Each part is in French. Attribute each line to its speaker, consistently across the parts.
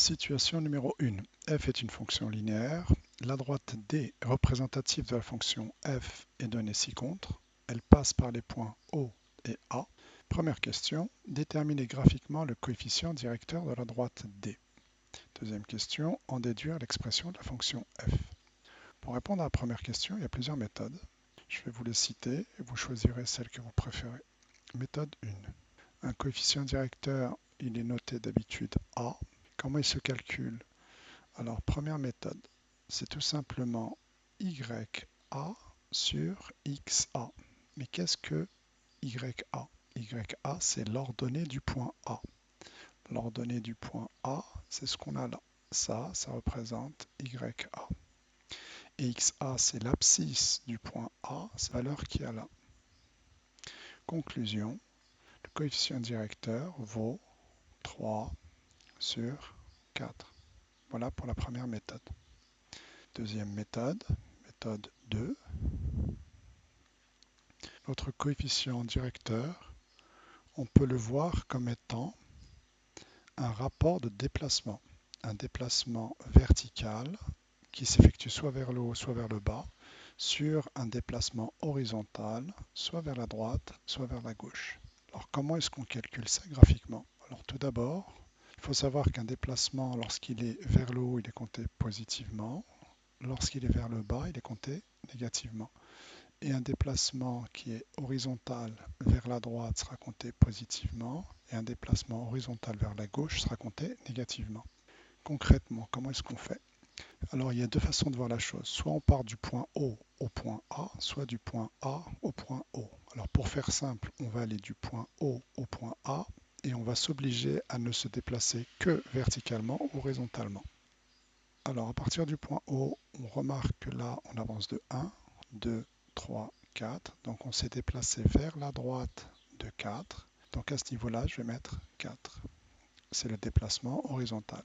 Speaker 1: Situation numéro 1. F est une fonction linéaire. La droite D représentative de la fonction f est donnée ci-contre. Elle passe par les points O et A. Première question, déterminer graphiquement le coefficient directeur de la droite D. Deuxième question, en déduire l'expression de la fonction f. Pour répondre à la première question, il y a plusieurs méthodes. Je vais vous les citer et vous choisirez celle que vous préférez. Méthode 1. Un coefficient directeur, il est noté d'habitude A. Comment il se calcule? Alors, première méthode, c'est tout simplement YA sur XA. Mais qu'est-ce que YA? YA, c'est l'ordonnée du point A. L'ordonnée du point A, c'est ce qu'on a là. Ça représente YA. Et XA, c'est l'abscisse du point A, c'est la valeur qu'il y a là. Conclusion, le coefficient directeur vaut 3 sur 4. Voilà pour la première méthode. Deuxième méthode, méthode 2. Notre coefficient directeur, on peut le voir comme étant un rapport de déplacement. Un déplacement vertical qui s'effectue soit vers le haut, soit vers le bas, sur un déplacement horizontal, soit vers la droite, soit vers la gauche. Alors comment est-ce qu'on calcule ça graphiquement? Alors tout d'abord, il faut savoir qu'un déplacement, lorsqu'il est vers le haut, il est compté positivement. Lorsqu'il est vers le bas, il est compté négativement. Et un déplacement qui est horizontal vers la droite sera compté positivement, et un déplacement horizontal vers la gauche sera compté négativement. Concrètement, comment est-ce qu'on fait? Alors, il y a deux façons de voir la chose. Soit on part du point O au point A, soit du point A au point O. Alors, pour faire simple, on va aller du point O au point A, et on va s'obliger à ne se déplacer que verticalement ou horizontalement. Alors, à partir du point O, on remarque que là, on avance de 1, 2, 3, 4. Donc, on s'est déplacé vers la droite de 4. Donc, à ce niveau-là, je vais mettre 4. C'est le déplacement horizontal.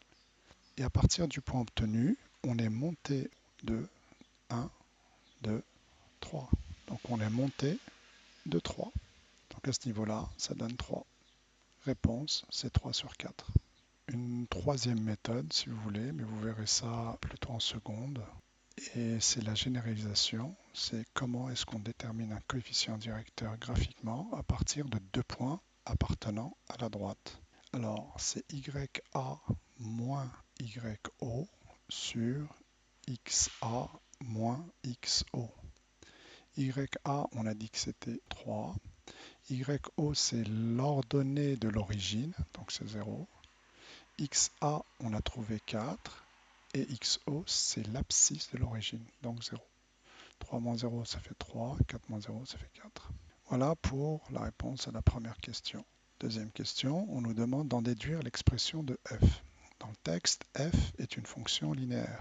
Speaker 1: Et à partir du point obtenu, on est monté de 1, 2, 3. Donc, on est monté de 3. Donc, à ce niveau-là, ça donne 3. Réponse, c'est 3 sur 4. Une troisième méthode, si vous voulez, mais vous verrez ça plutôt en seconde. Et c'est la généralisation, c'est comment est-ce qu'on détermine un coefficient directeur graphiquement à partir de deux points appartenant à la droite. Alors, c'est YA moins YO sur XA moins XO. YA, on a dit que c'était 3. YO, c'est l'ordonnée de l'origine, donc c'est 0. XA, on a trouvé 4. Et XO, c'est l'abscisse de l'origine, donc 0. 3 moins 0, ça fait 3. 4 moins 0, ça fait 4. Voilà pour la réponse à la première question. Deuxième question, on nous demande d'en déduire l'expression de f. Dans le texte, f est une fonction linéaire.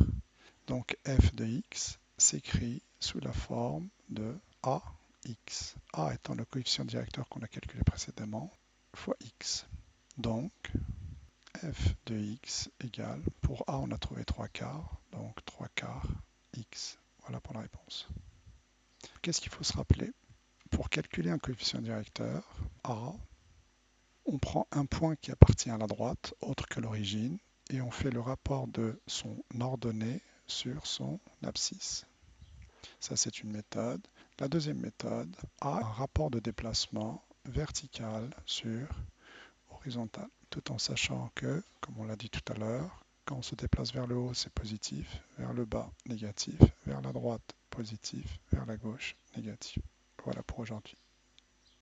Speaker 1: Donc f de x s'écrit sous la forme de ax. A étant le coefficient directeur qu'on a calculé précédemment, fois x. Donc, f de x égale, pour A on a trouvé 3 quarts, donc 3 quarts x. Voilà pour la réponse. Qu'est-ce qu'il faut se rappeler? Pour calculer un coefficient directeur, A, on prend un point qui appartient à la droite, autre que l'origine, et on fait le rapport de son ordonnée sur son abscisse. Ça, c'est une méthode. La deuxième méthode a un rapport de déplacement vertical sur horizontal, tout en sachant que, comme on l'a dit tout à l'heure, quand on se déplace vers le haut, c'est positif, vers le bas, négatif, vers la droite, positif, vers la gauche, négatif. Voilà pour aujourd'hui.